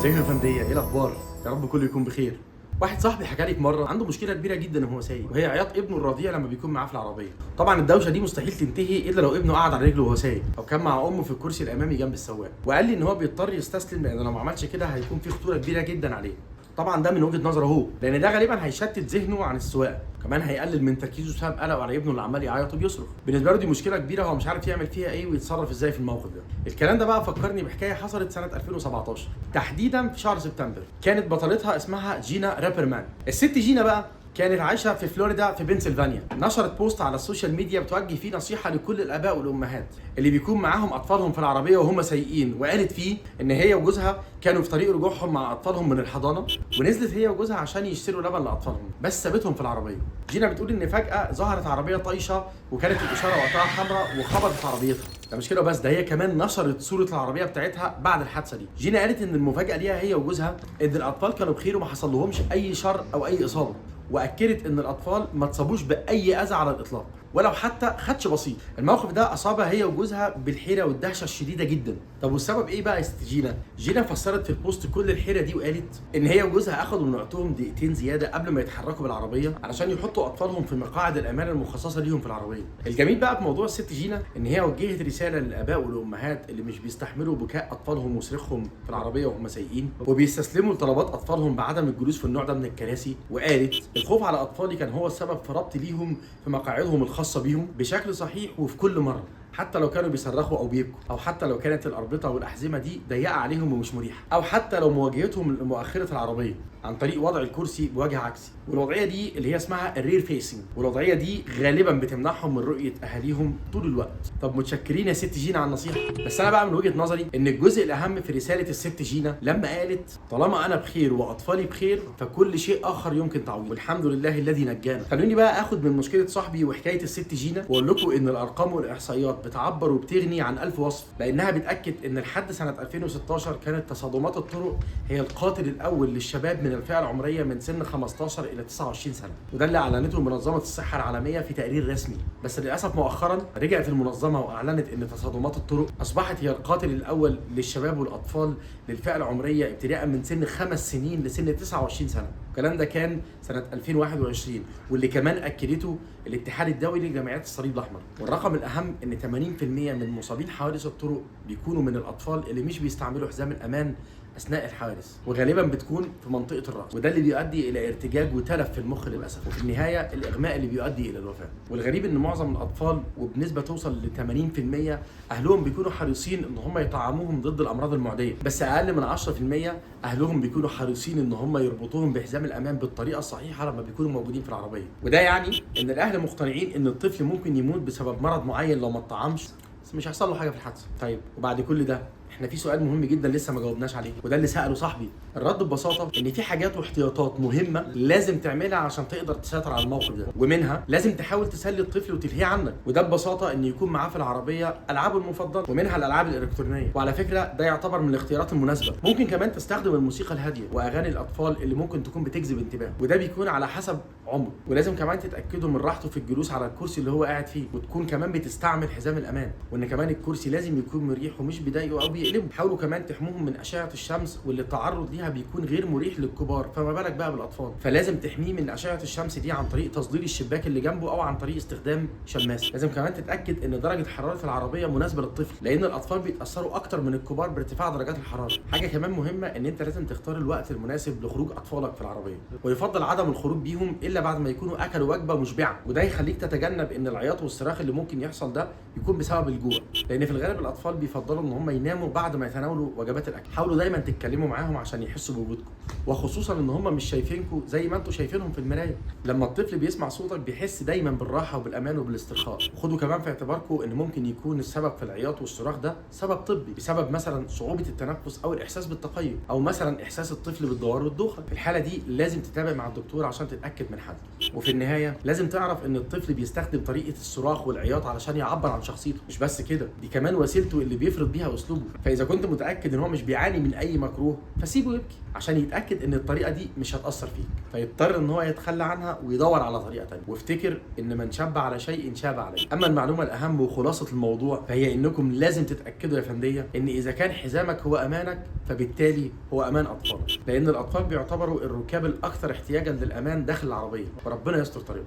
ازيك يا فندية؟ ايه الاخبار؟ يا رب كله يكون بخير. واحد صاحبي حكى لي في مره عنده مشكله كبيره جدا وهو سايق، وهي عياط ابنه الرضيع لما بيكون معاه في العربيه. طبعا الدوشه دي مستحيل تنتهي الا لو ابنه قعد على رجله وهو سايق او كان مع امه في الكرسي الامامي جنب السواق. وقال لي ان هو بيضطر يستسلم لان لو ما عملش كده هيكون في خطوره كبيره جدا عليه. طبعا ده من وجهه نظره هو، لان ده غالبا هيشتت ذهنه عن السواقه، كمان هيقلل من تركيزه بسبب قلقه على ابنه اللي عمال يعيط وبيصرخ. بالنسبه له دي مشكله كبيره، هو مش عارف يعمل فيها ايه ويتصرف ازاي في الموقف ده. الكلام ده بقى فكرني بحكايه حصلت سنه 2017 تحديدا في شهر سبتمبر، كانت بطلتها اسمها جينا رابرمان. الست جينا بقى كانت عايشه في فلوريدا في بنسلفانيا. نشرت بوست على السوشيال ميديا بتوجه فيه نصيحه لكل الاباء والامهات اللي بيكون معاهم اطفالهم في العربيه وهم سايقين، وقالت فيه ان هي وجوزها كانوا في طريق رجوعهم مع اطفالهم من الحضانه، ونزلت هي وجوزها عشان يشتروا لبن لاطفالهم بس سابتهم في العربيه. جينا بتقول ان فجاه ظهرت عربيه طايشه وكانت الاشاره وقتها حمراء وخبطت عربيتها. ده مش كده بس، ده هي كمان نشرت صوره العربيه بتاعتها بعد الحادثه دي. جينا قالت ان المفاجاه ليها هي وجوزها ان الاطفال كانوا بخير وما حصلهمش اي شر او اي اصابه، واكدت ان الاطفال ما اتصابوش باي اذى على الاطلاق ولو حتى خدش بسيط. الموقف ده اصابها هي وجوزها بالحيره والدهشه الشديده جدا. طب والسبب ايه بقى يا ست جينا؟ جينا فسرت في البوست كل الحيره دي وقالت ان هي وجوزها اخدوا من وقتهم دقيقتين زياده قبل ما يتحركوا بالعربيه علشان يحطوا اطفالهم في مقاعد الامان المخصصه ليهم في العربيه. الجميل بقى في موضوع الست جينا ان هي وجهت رساله للاباء والامهات اللي مش بيستحملوا بكاء اطفالهم وصريخهم في العربيه وهم سايقين وبيستسلموا لطلبات اطفالهم بعدم الجلوس في النوع ده من الكراسي. وقالت الخوف على اطفالي كان هو السبب في ربط ليهم في مقاعدهم الخاصه بيهم بشكل صحيح وفي كل مره، حتى لو كانوا بيصرخوا او بيبكوا، او حتى لو كانت الاربطه والاحزمه دي ضيقه عليهم ومش مريحه، او حتى لو مواجهتهم لمؤخره العربيه عن طريق وضع الكرسي بوجه عكسي. والوضعيه دي اللي هي اسمها الرير فيسنج، والوضعيه دي غالبا بتمنعهم من رؤيه اهاليهم طول الوقت. طب متشكرين يا ست جينا على النصيحه، بس انا بقى من وجهه نظري ان الجزء الاهم في رساله الست جينا لما قالت طالما انا بخير واطفالي بخير فكل شيء اخر يمكن تعويضه، والحمد لله الذي نجانا. خلوني بقى اخد من مشكله صاحبي وحكايه الست جينا واقول لكم ان الارقام والاحصائيات بتعبر وبتغني عن 1000 وصف، لانها بتاكد ان لحد سنه 2016 كانت تصادمات الطرق هي القاتل الاول للشباب من الفئه العمريه من سن 15 الى 29 سنه، وده اللي اعلنته منظمه الصحه العالميه في تقرير رسمي. بس للاسف مؤخرا رجعت المنظمه واعلنت ان تصادمات الطرق اصبحت هي القاتل الاول للشباب والاطفال للفئه العمريه ابتداء من سن 5 سنين لسن 29 سنه. الكلام ده كان سنه 2021، واللي كمان اكدته الاتحاد الدولي لجمعيات الصليب الاحمر. والرقم الاهم ان 80% من مصابين حوادث الطرق بيكونوا من الاطفال اللي مش بيستعملوا حزام الامان اثناء الحوادث، وغالبا بتكون في منطقه الراس، وده اللي بيؤدي الى ارتجاج وتلف في المخ للاسف، وفي النهايه الاغماء اللي بيؤدي الى الوفاه. والغريب ان معظم الاطفال وبنسبه توصل ل 80% اهلهم بيكونوا حريصين ان هم يطعموهم ضد الامراض المعديه، بس اقل من 10% اهلهم بيكونوا حريصين ان هم يربطوهم بحزام الامان بالطريقه الصحيحه لما بيكونوا موجودين في العربيه. وده يعني ان الاهل مقتنعين ان الطفل ممكن يموت بسبب مرض معين لو ما اتطعمش، بس مش هيحصل له حاجه في الحادثه. طيب وبعد كل ده احنا في سؤال مهم جدا لسه ما جاوبناش عليه، وده اللي ساله صاحبي. الرد ببساطه ان في حاجات واحتياطات مهمه لازم تعملها عشان تقدر تسيطر على الموقف ده، ومنها لازم تحاول تسلي الطفل وتلهيه عنك، وده ببساطه ان يكون معاه في العربيه العابه المفضله، ومنها الالعاب الالكترونيه. وعلى فكره ده يعتبر من الاختيارات المناسبه. ممكن كمان تستخدم الموسيقى الهاديه واغاني الاطفال اللي ممكن تكون بتجذب انتباهه، وده بيكون على حسب عمره. ولازم كمان تتاكدوا من راحته في الجلوس على الكرسي اللي هو قاعد فيه، وتكون كمان بتستعمل حزام الامان، وان كمان الكرسي لازم يكون مريح ومش بيضايقه او بيقلبه. حاولوا كمان تحموهم من اشعه الشمس، واللي التعرض ليها بيكون غير مريح للكبار، فما بالك بقى بالاطفال. فلازم تحميه من اشعه الشمس دي عن طريق تظليل الشباك اللي جنبه او عن طريق استخدام شماس. لازم كمان تتاكد ان درجه حراره العربيه مناسبه للطفل، لان الاطفال بيتاثروا اكتر من الكبار بارتفاع درجات الحراره. حاجه كمان مهمه ان انت لازم تختار الوقت المناسب لخروج اطفالك في العربيه، ويفضل عدم الخروج بيهم الا بعد ما يكونوا اكلوا وجبه مشبعه، وده يخليك تتجنب ان العياط والصراخ اللي ممكن يحصل ده يكون بسبب الجوع، لان في الغالب الاطفال بيفضلوا ان هم يناموا بعد ما يتناولوا وجبات الاكل. حاولوا دايما تتكلموا معاهم عشان يحسوا بوجودكم، وخصوصا ان هم مش شايفينكم زي ما انتم شايفينهم في المرايه. لما الطفل بيسمع صوتك بيحس دايما بالراحه وبالامان وبالاسترخاء. وخدوا كمان في اعتباركم ان ممكن يكون السبب في العياط والصراخ ده سبب طبي، بسبب مثلا صعوبه التنفس او الاحساس بالتقيؤ، او مثلا احساس الطفل بالدوار والدوخه. في الحاله دي لازم تتابع مع الدكتور عشان تتاكد من حالته. وفي النهايه لازم تعرف ان الطفل بيستخدم طريقه الصراخ والعياط علشان يعبر عن شخصيته. مش بس كده، دي كمان وسيلته اللي بيفرض بيها اسلوبه. فاذا كنت متاكد ان هو مش بيعاني من اي مكروه فسيبه يبكي عشان يتاكد ان الطريقه دي مش هتاثر فيك، فيضطر ان هو يتخلى عنها ويدور على طريقه ثانيه. وافتكر ان من شب على شيء شاب عليه. اما المعلومه الاهم وخلاصه الموضوع فهي انكم لازم تتاكدوا يا فنديه ان اذا كان حزامك هو امانك فبالتالي هو امان اطفالك، لان الاطفال بيعتبروا الركاب الاكثر احتياجا للامان داخل العربيه، وربنا يستر طريقهم.